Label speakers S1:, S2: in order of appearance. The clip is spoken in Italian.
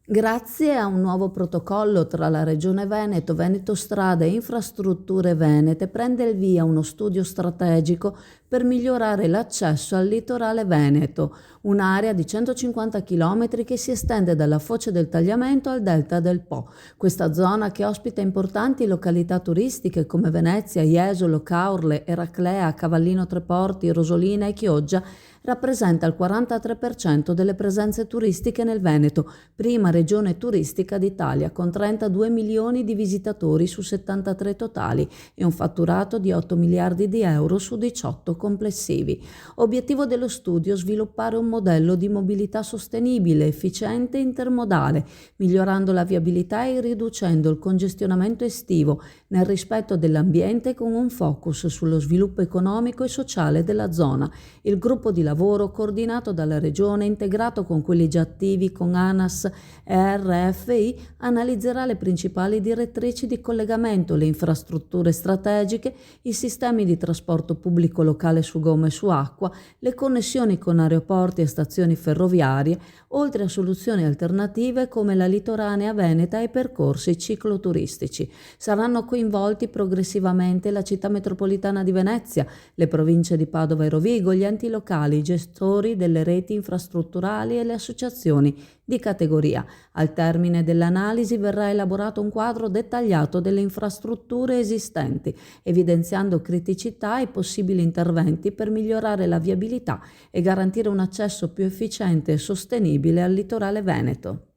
S1: Grazie a un nuovo protocollo tra la Regione Veneto, Veneto Strade e Infrastrutture Venete, prende il via uno studio strategico per migliorare l'accesso al litorale veneto, un'area di 150 km che si estende dalla foce del Tagliamento al delta del Po. Questa zona, che ospita importanti località turistiche come Venezia, Jesolo, Caorle, Eraclea, Cavallino Treporti, Rosolina e Chioggia, rappresenta il 43% delle presenze turistiche nel Veneto, prima regione turistica d'Italia, con 32 milioni di visitatori su 73 totali e un fatturato di 8 miliardi di euro su 18 complessivi. Obiettivo dello studio: sviluppare un modello di mobilità sostenibile, efficiente e intermodale, migliorando la viabilità e riducendo il congestionamento estivo nel rispetto dell'ambiente, con un focus sullo sviluppo economico e sociale della zona. Il gruppo di lavoro, coordinato dalla Regione, integrato con quelli già attivi con ANAS e RFI, analizzerà le principali direttrici di collegamento, le infrastrutture strategiche, i sistemi di trasporto pubblico locale su gomma e su acqua, le connessioni con aeroporti e stazioni ferroviarie, oltre a soluzioni alternative come la litoranea veneta e percorsi cicloturistici. Saranno coinvolti progressivamente la città metropolitana di Venezia, le province di Padova e Rovigo, gli enti locali, i gestori delle reti infrastrutturali e le associazioni di categoria. Al termine dell'analisi verrà elaborato un quadro dettagliato delle infrastrutture esistenti, evidenziando criticità e possibili interventi per migliorare la viabilità e garantire un accesso più efficiente e sostenibile al litorale veneto.